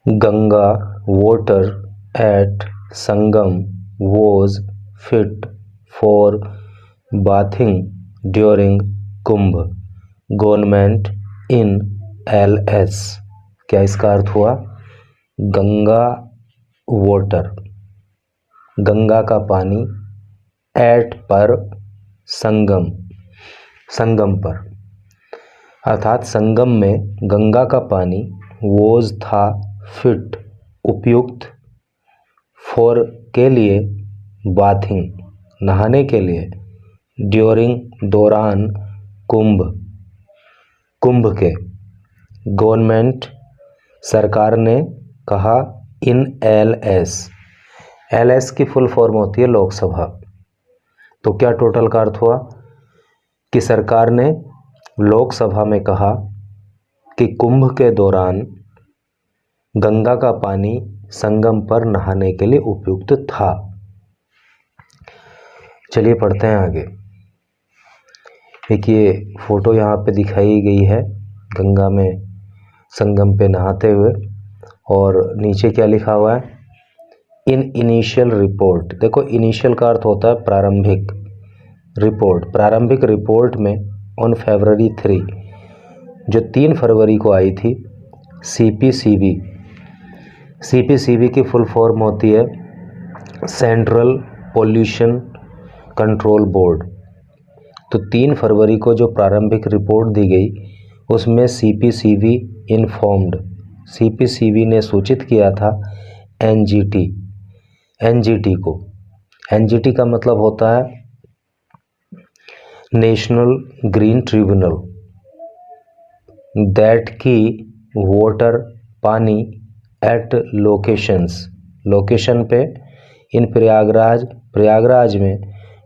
Ganga water at Sangam was fit for bathing during Kumbh. Government in LS। क्या इसका अर्थ हुआ? Ganga water, Ganga का पानी, एट पर, संगम, संगम पर, अर्थात संगम में गंगा का पानी वोज था, फिट उपयुक्त, फॉर के लिए, बाथिंग नहाने के लिए, ड्यूरिंग दौरान, कुंभ कुंभ के, गवर्नमेंट सरकार ने कहा, इन LS की फुल फॉर्म होती है लोकसभा। तो क्या टोटल का अर्थ हुआ कि सरकार ने लोकसभा में कहा कि कुंभ के दौरान गंगा का पानी संगम पर नहाने के लिए उपयुक्त था। चलिए पढ़ते हैं आगे। देखिए फोटो यहाँ पे दिखाई गई है गंगा में संगम पे नहाते हुए, और नीचे क्या लिखा हुआ है? In initial report. देखो इनिशियल का अर्थ होता है प्रारंभिक रिपोर्ट। प्रारंभिक रिपोर्ट में ऑन February 3, जो 3 फरवरी को आई थी, CPCB की फुल फॉर्म होती है सेंट्रल पोल्यूशन कंट्रोल बोर्ड। तो 3 फरवरी को जो प्रारंभिक रिपोर्ट दी गई उसमें CPCB ने सूचित किया था NGT को। NGT का मतलब होता है नेशनल ग्रीन ट्रिब्यूनल, दैट की वाटर पानी एट लोकेशन पे, इन प्रयागराज में,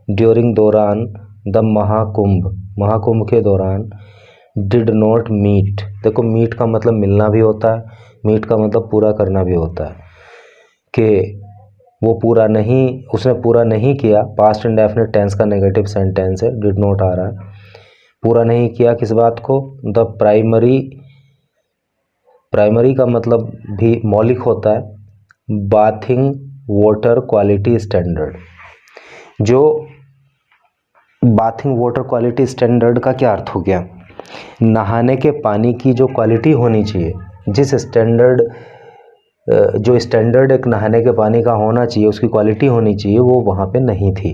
ड्यूरिंग दौरान, द महाकुंभ के दौरान, डिड नॉट मीट। देखो मीट का मतलब मिलना भी होता है, मीट का मतलब पूरा करना भी होता है, कि वो उसने पूरा नहीं किया। पास्ट इंडेफिनिट टेंस का नेगेटिव सेंटेंस है, डिड नॉट आ रहा है। पूरा नहीं किया किस बात को? द प्राइमरी का मतलब भी मौलिक होता है, बाथिंग वाटर क्वालिटी स्टैंडर्ड। जो बाथिंग वाटर क्वालिटी स्टैंडर्ड का क्या अर्थ हो गया? नहाने के पानी की जो क्वालिटी होनी चाहिए, जिस स्टैंडर्ड जो स्टैंडर्ड एक नहाने के पानी का होना चाहिए, उसकी क्वालिटी होनी चाहिए, वो वहाँ पे नहीं थी।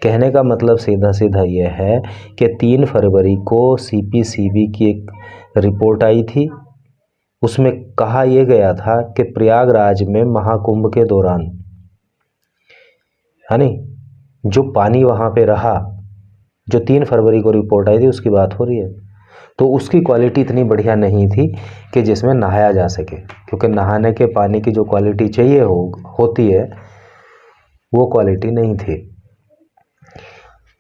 कहने का मतलब सीधा ये है कि 3 फरवरी को CPCB की एक रिपोर्ट आई थी। उसमें कहा यह गया था कि प्रयागराज में महाकुंभ के दौरान, यानी जो पानी वहाँ पे रहा, जो 3 फरवरी को रिपोर्ट आई थी उसकी बात हो रही है, तो उसकी क्वालिटी इतनी बढ़िया नहीं थी कि जिसमें नहाया जा सके, क्योंकि नहाने के पानी की जो क्वालिटी चाहिए होती है वो क्वालिटी नहीं थी।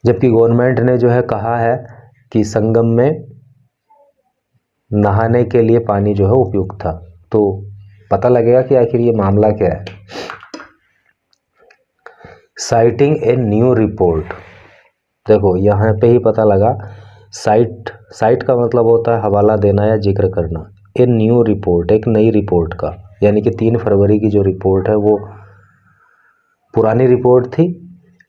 जबकि गवर्नमेंट ने जो है कहा है कि संगम में नहाने के लिए पानी जो है उपयुक्त था। तो पता लगेगा कि आखिर ये मामला क्या है। Citing a new report. देखो यहाँ पे ही पता लगा, साइट का मतलब होता है हवाला देना या जिक्र करना। ए न्यू रिपोर्ट, एक नई रिपोर्ट का, यानी कि 3 फरवरी की जो रिपोर्ट है वो पुरानी रिपोर्ट थी,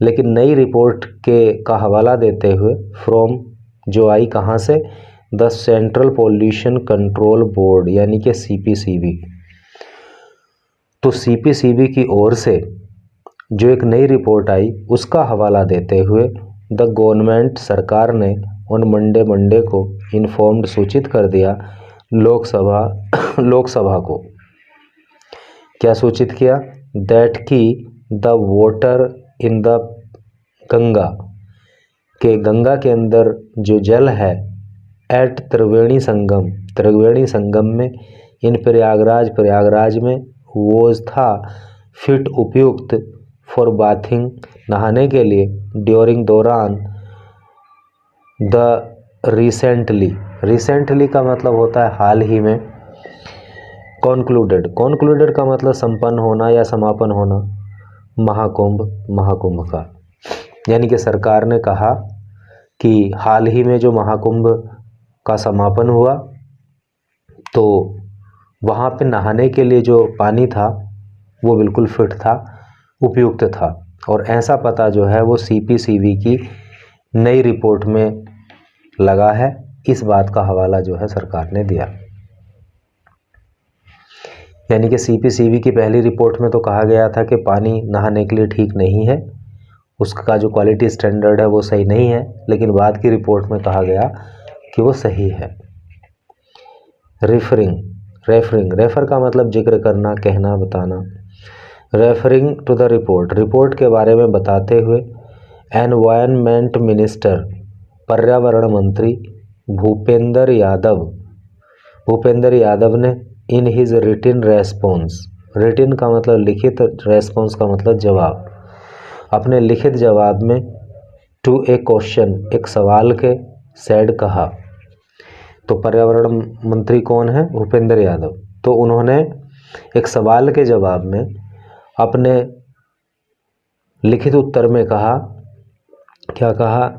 लेकिन नई रिपोर्ट का हवाला देते हुए, फ्रॉम, जो आई कहाँ से? The central pollution control board, यानी कि CPCB। तो CPCB की ओर से जो एक नई रिपोर्ट आई उसका हवाला देते हुए द गवर्नमेंट, सरकार ने उन मंडे को इन्फॉर्म्ड, सूचित कर दिया लोकसभा को। क्या सूचित किया? दैट की the water in the Ganga, के गंगा के अंदर जो जल है, एट त्रिवेणी संगम में, इन प्रयागराज में, वोज था, फिट उपयुक्त, फॉर बाथिंग नहाने के लिए, ड्यूरिंग दौरान, द रिसेंटली का मतलब होता है हाल ही में, कॉन्क्लूडेड का मतलब संपन्न होना या समापन होना, महाकुंभ का, यानी कि सरकार ने कहा कि हाल ही में जो महाकुंभ का समापन हुआ, तो वहाँ पे नहाने के लिए जो पानी था वो बिल्कुल फिट था, उपयुक्त था। और ऐसा पता जो है वो CPCB की नई रिपोर्ट में लगा है। इस बात का हवाला जो है सरकार ने दिया। यानी कि CPCB की पहली रिपोर्ट में तो कहा गया था कि पानी नहाने के लिए ठीक नहीं है, उसका जो क्वालिटी स्टैंडर्ड है वो सही नहीं है, लेकिन बाद की रिपोर्ट में कहा गया कि वो सही है। रेफर का मतलब जिक्र करना, कहना, बताना। रेफरिंग टू द रिपोर्ट के बारे में बताते हुए एनवायरनमेंट मिनिस्टर, पर्यावरण मंत्री भूपेंद्र यादव ने इन हिज रिटिन रेस्पॉन्स, रिटिन का मतलब लिखित, रेस्पॉन्स का मतलब जवाब, अपने लिखित जवाब में टू ए क्वेश्चन, एक सवाल के, सेड कहा। तो पर्यावरण मंत्री कौन है? भूपेंद्र यादव। तो उन्होंने एक सवाल के जवाब में अपने लिखित उत्तर में कहा, क्या कहा?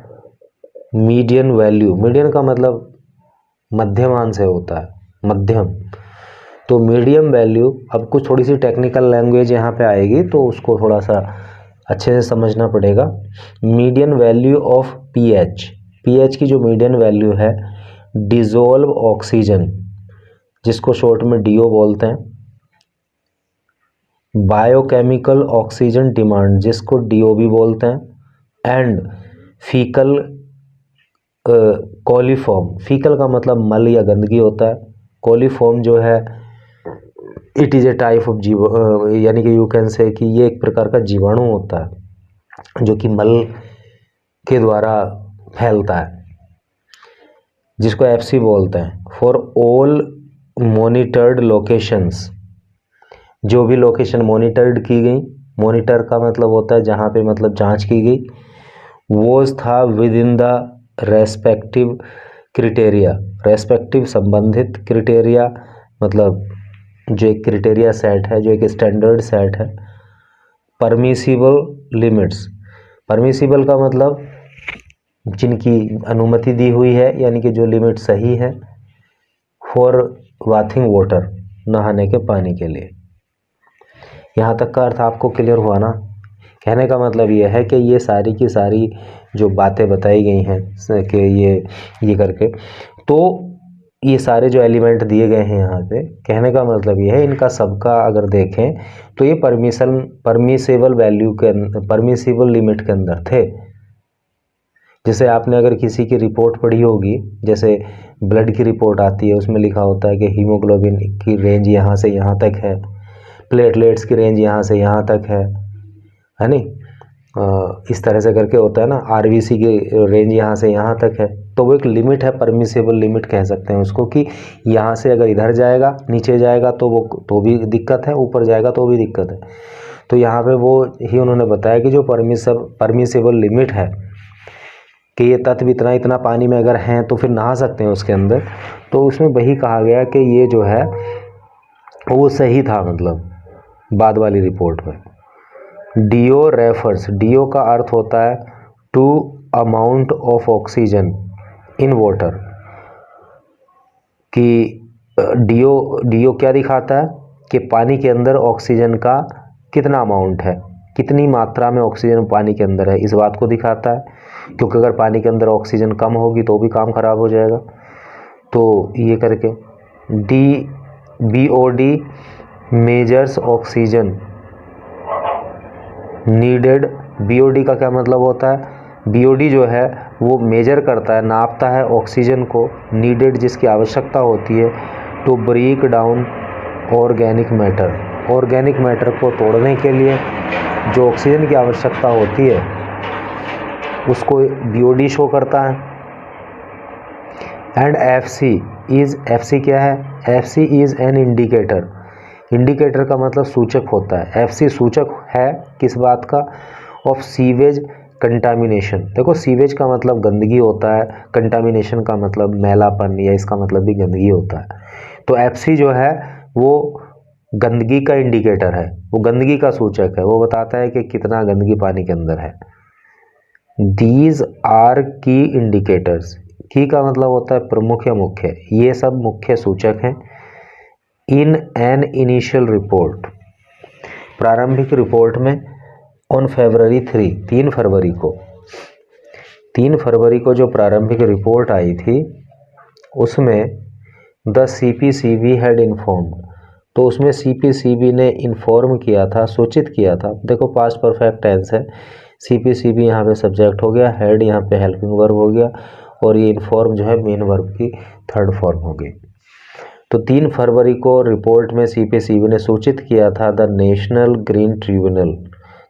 मीडियन वैल्यू, मीडियन का मतलब मध्यमान से होता है, मध्यम। तो मीडियम वैल्यू, अब कुछ थोड़ी सी टेक्निकल लैंग्वेज यहाँ पे आएगी तो उसको थोड़ा सा अच्छे से समझना पड़ेगा। मीडियन वैल्यू ऑफ पीएच की जो मीडियन वैल्यू है, डिजोल्व ऑक्सीजन, जिसको शॉर्ट में DO बोलते हैं, बायोकेमिकल ऑक्सीजन डिमांड, जिसको DO भी बोलते हैं, एंड फीकल कोलिफॉर्म, फीकल का मतलब मल या गंदगी होता है, कोलिफॉर्म जो है it is a type of यानी कि यू कैन से कि ये एक प्रकार का जीवाणु होता है जो कि मल के द्वारा फैलता है, जिसको FC बोलते हैं। फॉर ऑल मॉनिटर्ड लोकेशंस, जो भी लोकेशन मॉनिटर्ड की गई, मॉनिटर का मतलब होता है जहाँ पे मतलब जांच की गई, वो था with in the respective criteria, respective संबंधित क्रिटेरिया, मतलब जो एक क्रिटेरिया सेट है, जो एक स्टैंडर्ड सेट है। परमिसिबल लिमिट्स, परमिसिबल का मतलब जिनकी अनुमति दी हुई है, यानी कि जो लिमिट सही है। फॉर बाथिंग वाटर, नहाने के पानी के लिए। यहाँ तक का अर्थ आपको क्लियर हुआ ना? कहने का मतलब ये है कि ये सारी की सारी जो बातें बताई गई हैं कि ये करके, तो ये सारे जो एलिमेंट दिए गए हैं यहाँ पे, कहने का मतलब ये है इनका सबका अगर देखें तो ये परमिसेबल वैल्यू के, परमिसिबल लिमिट के अंदर थे। जैसे आपने अगर किसी की रिपोर्ट पढ़ी होगी, जैसे ब्लड की रिपोर्ट आती है, उसमें लिखा होता है कि हीमोग्लोबिन की रेंज यहाँ से यहाँ तक है, प्लेटलेट्स की रेंज यहाँ से यहाँ तक है नहीं? इस तरह से करके होता है ना। RBC की रेंज यहाँ से यहाँ तक है, तो वो एक लिमिट है, परमिसेबल लिमिट कह सकते हैं उसको, कि यहाँ से अगर इधर जाएगा, नीचे जाएगा तो वो तो भी दिक्कत है, ऊपर जाएगा तो भी दिक्कत है। तो यहाँ पे वो ही उन्होंने बताया कि जो परमिसेबल लिमिट है कि ये तत्व इतना इतना पानी में अगर हैं तो फिर नहा सकते हैं उसके अंदर, तो उसमें वही कहा गया कि ये जो है वो सही था, मतलब बाद वाली रिपोर्ट में। DO रेफर्स, DO का अर्थ होता है to amount of oxygen in water, कि DO क्या दिखाता है कि पानी के अंदर ऑक्सीजन का कितना अमाउंट है, कितनी मात्रा में ऑक्सीजन पानी के अंदर है, इस बात को दिखाता है। क्योंकि अगर पानी के अंदर ऑक्सीजन कम होगी तो भी काम खराब हो जाएगा। तो ये करके BOD measures oxygen needed. BOD का क्या मतलब होता है? BOD जो है वो मेजर करता है, नापता है ऑक्सीजन को, नीडेड जिसकी आवश्यकता होती है, to break down organic matter, organic matter को तोड़ने के लिए जो ऑक्सीजन की आवश्यकता होती है उसको BOD शो करता है। एंड FC क्या है? FC is an indicator, indicator का मतलब सूचक होता है। FC सूचक है किस बात का? Of sewage contamination. देखो सीवेज का मतलब गंदगी होता है, कंटामिनेशन का मतलब मैलापन, या इसका मतलब भी गंदगी होता है। तो FC जो है वो गंदगी का इंडिकेटर है, वो गंदगी का सूचक है, वो बताता है कि कितना गंदगी पानी के अंदर है। दीज आर की इंडिकेटर्स, की का मतलब होता है प्रमुख या मुख्य, ये सब मुख्य सूचक हैं इन एन इनिशियल रिपोर्ट, प्रारंभिक रिपोर्ट में, ऑन February 3, 3 फरवरी को जो प्रारंभिक रिपोर्ट आई थी उसमें द CPCB हैड इन्फॉर्म्ड, तो उसमें CPCB ने इन्फॉर्म किया था, सूचित किया था। देखो पास्ट परफेक्ट टेंस है, CPCB यहाँ पे सब्जेक्ट हो गया, हैड यहाँ पे हेल्पिंग वर्ब हो गया, और ये इन्फॉर्म जो है मेन वर्ब की थर्ड फॉर्म हो गई। तो 3 फरवरी को रिपोर्ट में CPCB ने सूचित किया था the national green tribunal,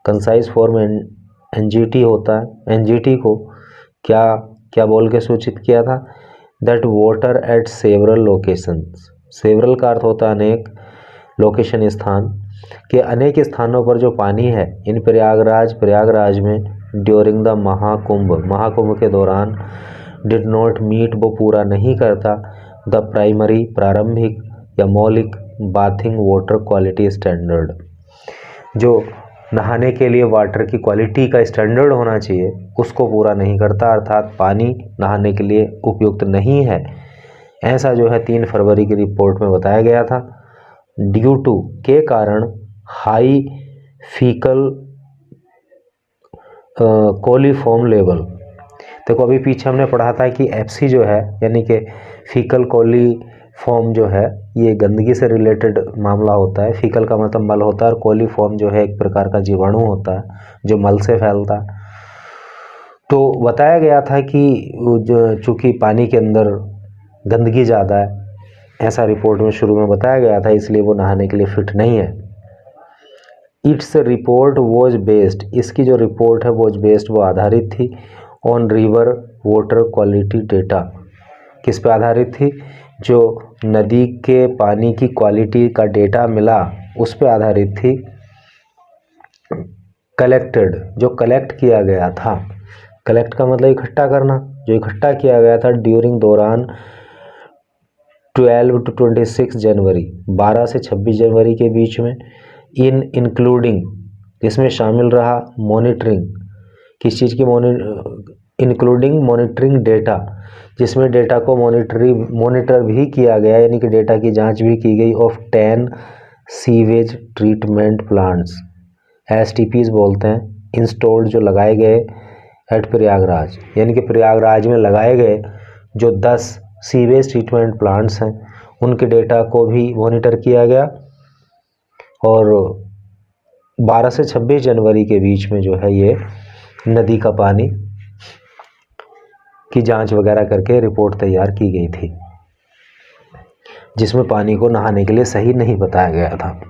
concise form NGT होता है, NGT को क्या क्या बोल के सूचित किया था, that water at several locations, several का अर्थ होता है अनेक, लोकेशन स्थान, के अनेक स्थानों पर जो पानी है इन प्रयागराज में ड्यूरिंग द महाकुंभ के दौरान, डिड नॉट मीट, वो पूरा नहीं करता, द प्राइमरी प्रारंभिक या मौलिक बाथिंग वाटर क्वालिटी स्टैंडर्ड, जो नहाने के लिए वाटर की क्वालिटी का स्टैंडर्ड होना चाहिए उसको पूरा नहीं करता, अर्थात पानी नहाने के लिए उपयुक्त नहीं है, ऐसा जो है 3 फरवरी की रिपोर्ट में बताया गया था। ड्यू टू के कारण हाई फीकल कोलीफॉर्म लेवल, देखो अभी पीछे हमने पढ़ा था कि FC जो है यानी कि फीकल कोलीफॉर्म जो है ये गंदगी से रिलेटेड मामला होता है। फीकल का मतलब मल होता है और कोलीफॉर्म जो है एक प्रकार का जीवाणु होता है जो मल से फैलता है। तो बताया गया था कि चूँकि पानी के अंदर गंदगी ज़्यादा है, ऐसा रिपोर्ट में शुरू में बताया गया था, इसलिए वो नहाने के लिए फिट नहीं है। इट्स रिपोर्ट वॉज बेस्ड, इसकी जो रिपोर्ट है वॉज बेस्ड, वो आधारित थी, on river water quality data, किस पे आधारित थी, जो नदी के पानी की क्वालिटी का डेटा मिला उस पे आधारित थी। कलेक्टेड, जो कलेक्ट किया गया था, कलेक्ट का मतलब इकट्ठा करना, जो इकट्ठा किया गया था ड्यूरिंग दौरान 12 to 26 जनवरी, 12 से 26 जनवरी के बीच में, इंक्लूडिंग, इसमें शामिल रहा मॉनिटरिंग, किस चीज़ की इंक्लूडिंग मॉनिटरिंग डेटा, जिसमें डेटा को मॉनिटर भी किया गया, यानी कि डेटा की जांच भी की गई, of 10 sewage treatment plants, STPs बोलते हैं, इंस्टॉल्ड जो लगाए गए एट प्रयागराज, यानी कि प्रयागराज में लगाए गए जो 10 सीवेज ट्रीटमेंट प्लांट्स हैं उनके डेटा को भी मॉनिटर किया गया, और 12 से 26 जनवरी के बीच में जो है ये नदी का पानी की जांच वगैरह करके रिपोर्ट तैयार की गई थी, जिसमें पानी को नहाने के लिए सही नहीं बताया गया था।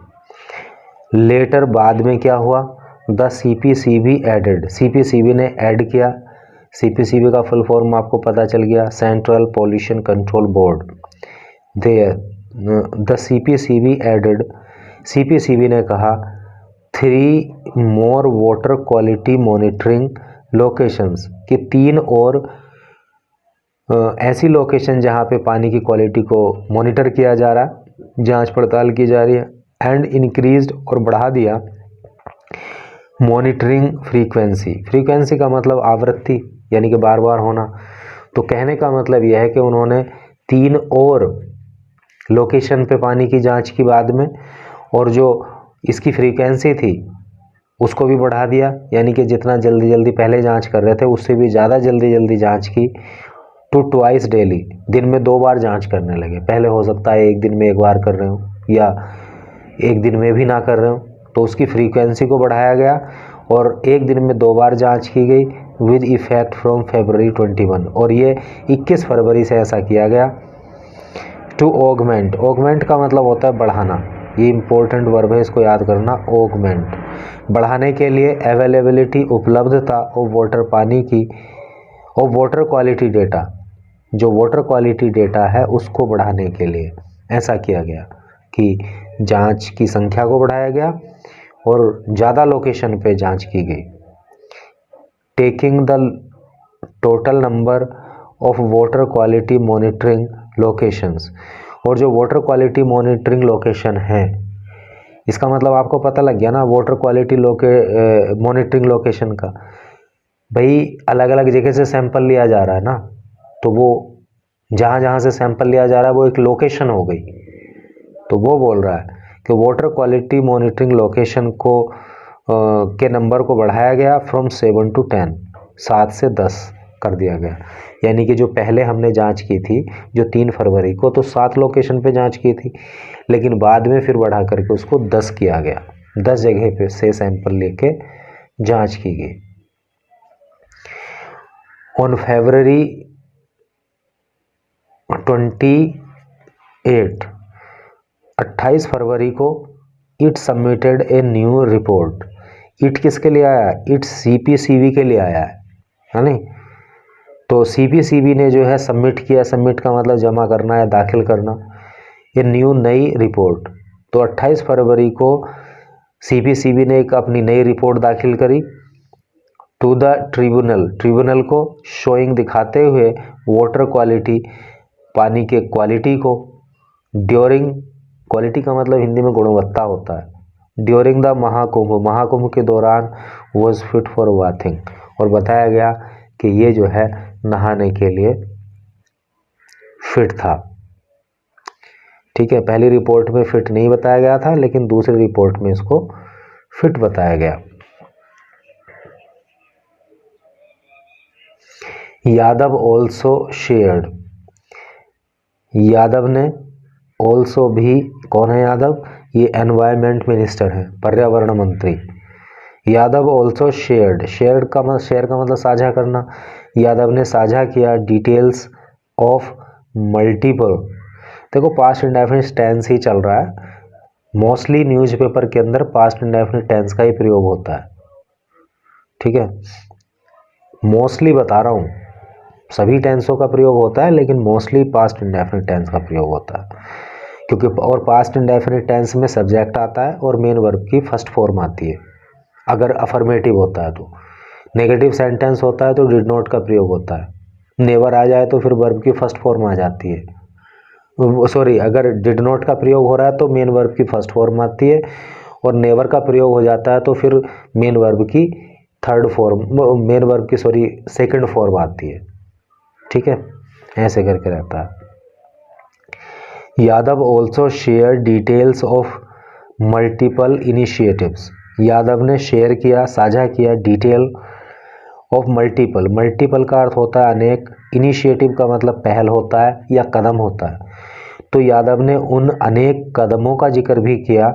लेटर बाद में क्या हुआ, द CPCB एडेड, CPCB ने ऐड किया, CPCB का फुल फॉर्म आपको पता चल गया, central pollution control board, the CPCB added, CPCB ने कहा 3 more water quality monitoring locations, कि 3 और ऐसी लोकेशन जहाँ पे पानी की क्वालिटी को मॉनिटर किया जा रहा है, जांच पड़ताल की जा रही है, एंड इंक्रीज्ड, और बढ़ा दिया, मॉनिटरिंग फ्रीक्वेंसी, फ्रीक्वेंसी का मतलब आवृत्ति यानी कि बार बार होना। तो कहने का मतलब यह है कि उन्होंने 3 और लोकेशन पे पानी की जांच की बाद में, और जो इसकी फ्रीक्वेंसी थी उसको भी बढ़ा दिया, यानी कि जितना जल्दी पहले जांच कर रहे थे उससे भी ज़्यादा जल्दी जांच की, टू ट्वाइस डेली, दिन में 2 बार जांच करने लगे। पहले हो सकता है एक दिन में 1 बार कर रहे हो या एक दिन में भी ना कर रहे हो, तो उसकी फ्रीक्वेंसी को बढ़ाया गया और एक दिन में 2 बार जांच की गई, विद इफेक्ट फ्रॉम February 21, और ये 21 फरवरी से ऐसा किया गया। टू ऑगमेंट, ऑगमेंट का मतलब होता है बढ़ाना, ये इंपॉर्टेंट वर्ब है, इसको याद करना, ऑगमेंट, बढ़ाने के लिए, अवेलेबिलिटी उपलब्धता ऑफ वाटर, पानी की, और वाटर क्वालिटी डेटा, जो वाटर क्वालिटी डेटा है उसको बढ़ाने के लिए ऐसा किया गया कि जांच की संख्या को बढ़ाया गया और ज़्यादा लोकेशन पे जांच की गई। Taking the total number of water quality monitoring locations, और जो वाटर क्वालिटी मॉनिटरिंग लोकेशन है, इसका मतलब आपको पता लग गया ना, वाटर क्वालिटी मॉनिटरिंग लोकेशन का, भाई अलग अलग जगह से सैंपल लिया जा रहा है ना, तो वो जहाँ से सैंपल लिया जा रहा है वो एक लोकेशन हो गई, तो वो बोल रहा है कि वाटर क्वालिटी मॉनिटरिंग लोकेशन को के नंबर को बढ़ाया गया फ्रॉम 7 to 10, 7 से 10 कर दिया गया। यानी कि जो पहले हमने जांच की थी जो 3 फरवरी को, तो 7 लोकेशन पे जांच की थी, लेकिन बाद में फिर बढ़ा करके उसको 10 किया गया। 10 जगह पे से सैंपल लेके जांच की गई। ऑन February 28 फरवरी को it submitted A new report. It किसके लिए आया? इट CPCB के लिए आया है नहीं? तो CPCB ने जो है सबमिट किया। सबमिट का मतलब जमा करना या दाखिल करना। ये न्यू नई रिपोर्ट। तो 28 फरवरी को CPCB ने एक अपनी नई रिपोर्ट दाखिल करी टू द ट्रिब्यूनल को, शोइंग दिखाते हुए वाटर क्वालिटी, पानी के क्वालिटी को, ड्यूरिंग, क्वालिटी का मतलब हिंदी में गुणवत्ता होता है, ड्यूरिंग द महाकुंभ के दौरान वॉज फिट फॉर बाथिंग, और बताया गया कि ये जो है नहाने के लिए फिट था। ठीक है, पहली रिपोर्ट में फिट नहीं बताया गया था, लेकिन दूसरी रिपोर्ट में इसको फिट बताया गया। यादव ऑल्सो शेयर्ड, यादव ने ऑल्सो भी, कौन है यादव? ये एनवायरमेंट मिनिस्टर है, पर्यावरण मंत्री। यादव ऑल्सो शेयर्ड, शेयर का मतलब साझा करना। यादव ने साझा किया डिटेल्स ऑफ मल्टीपल, देखो पास्ट इंडेफिनिट टेंस ही चल रहा है, मोस्टली न्यूज़पेपर के अंदर पास्ट इंडेफिनिट टेंस का ही प्रयोग होता है। ठीक है, मोस्टली बता रहा हूँ, सभी टेंसों का प्रयोग होता है, लेकिन मोस्टली पास्ट इंडेफिनिट टेंस का प्रयोग होता है, क्योंकि और पास्ट इंडेफिनिट टेंस में सब्जेक्ट आता है और मेन वर्ब की फर्स्ट फॉर्म आती है अगर अफर्मेटिव होता है तो। नेगेटिव सेंटेंस होता है तो डिड नॉट का प्रयोग होता है। नेवर आ जाए तो फिर वर्ब की फर्स्ट फॉर्म आ जाती है। सॉरी, अगर डिड नॉट का प्रयोग हो रहा है तो मेन वर्ब की फर्स्ट फॉर्म आती है, और नेवर का प्रयोग हो जाता है तो फिर मेन वर्ब की सेकंड फॉर्म आती है। ठीक है, ऐसे करके रहता है। Yadav also share details of multiple initiatives, Yadav ने शेयर किया, साझा किया डिटेल ऑफ मल्टीपल, मल्टीपल का अर्थ होता है अनेक, इनिशिएटिव का मतलब पहल होता है या कदम होता है। तो यादव ने उन अनेक कदमों का जिक्र भी किया,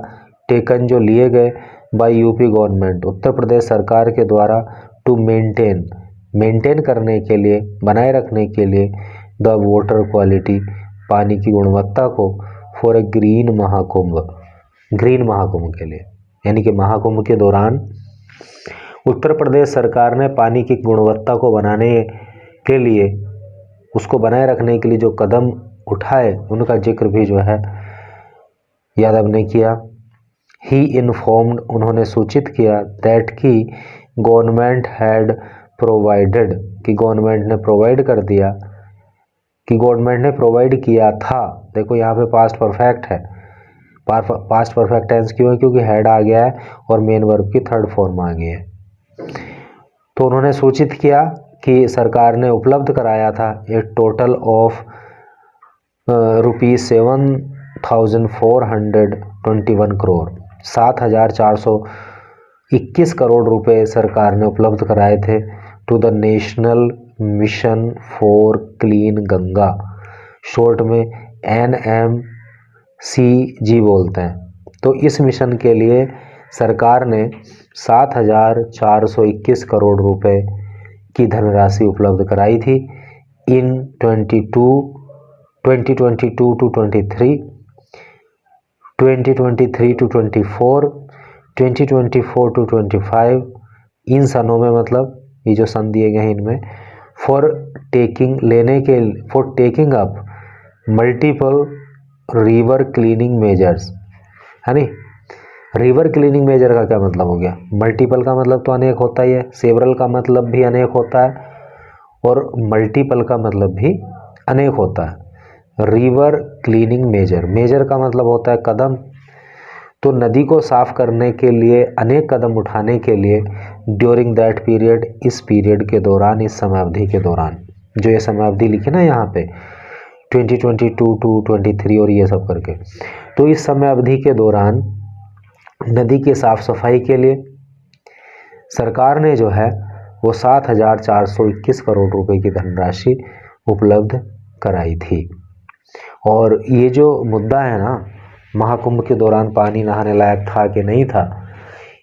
टेकन जो लिए गए bye UP government, Uttar Pradesh सरकार के द्वारा, टू मेंटेन करने के लिए, बनाए रखने के लिए, द वाटर क्वालिटी, पानी की गुणवत्ता को, फॉर ए ग्रीन महाकुंभ के लिए, यानी कि महाकुंभ के दौरान उत्तर प्रदेश सरकार ने पानी की गुणवत्ता को बनाने के लिए, उसको बनाए रखने के लिए जो कदम उठाए उनका जिक्र भी जो है यादव ने किया। ही इन्फॉर्म्ड, उन्होंने सूचित किया, दैट की गवर्नमेंट हैड प्रोवाइडेड, कि गवर्नमेंट ने प्रोवाइड कर दिया, कि गवर्नमेंट ने प्रोवाइड किया था। देखो यहाँ पे पास्ट परफेक्ट है, पास्ट परफेक्ट टेंस क्यों है? क्योंकि हैड आ गया है और मेन वर्ब की थर्ड फॉर्म आ गई है। तो उन्होंने सूचित किया कि सरकार ने उपलब्ध कराया था a total of ₹7,421 crore, 7,421 crore रुपए सरकार ने उपलब्ध कराए थे to the national mission for clean Ganga, short में NMCG बोलते हैं। तो इस मिशन के लिए सरकार ने 7,421 करोड़ रुपए की धनराशि उपलब्ध कराई थी इन 2022 to 23, 2023 to 24, 2024 to 25, इन सनों में, मतलब ये जो सन दिए गए हैं इनमें, for taking up multiple river cleaning measures, है नी। रिवर क्लीनिंग मेजर का क्या मतलब हो गया? मल्टीपल का मतलब तो अनेक होता ही है, सेवरल का मतलब भी अनेक होता है, और मल्टीपल का मतलब भी अनेक होता है। रिवर क्लीनिंग मेजर का मतलब होता है कदम। तो नदी को साफ करने के लिए अनेक कदम उठाने के लिए ड्यूरिंग दैट पीरियड, इस पीरियड के दौरान, इस समयावधि के दौरान, जो ये समयावधि लिखी ना यहाँ पे 2022 to 23 और ये सब करके, तो इस समय अवधि के दौरान नदी के साफ सफाई के लिए सरकार ने जो है वो 7,421 करोड़ रुपए की धनराशि उपलब्ध कराई थी। और ये जो मुद्दा है ना, महाकुंभ के दौरान पानी नहाने लायक था कि नहीं था,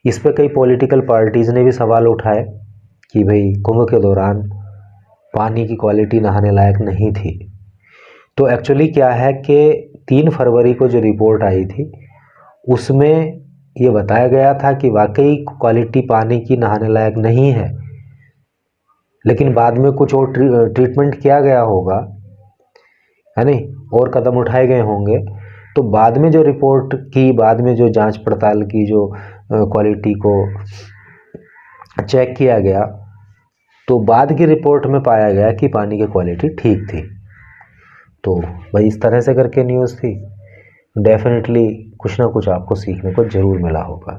इस पे कई पॉलिटिकल पार्टीज़ ने भी सवाल उठाए कि भाई कुंभ के दौरान पानी की क्वालिटी नहाने लायक नहीं थी। तो एक्चुअली क्या है कि 3 फरवरी को जो रिपोर्ट आई थी उसमें ये बताया गया था कि वाकई क्वालिटी पानी की नहाने लायक नहीं है, लेकिन बाद में कुछ और ट्रीटमेंट किया गया होगा, है नहीं, और कदम उठाए गए होंगे। तो बाद में जो रिपोर्ट की, बाद में जो जांच पड़ताल की, जो क्वालिटी को चेक किया गया, तो बाद की रिपोर्ट में पाया गया कि पानी की क्वालिटी ठीक थी। तो भाई इस तरह से करके न्यूज़ थी। डेफिनेटली कुछ ना कुछ आपको सीखने को ज़रूर मिला होगा।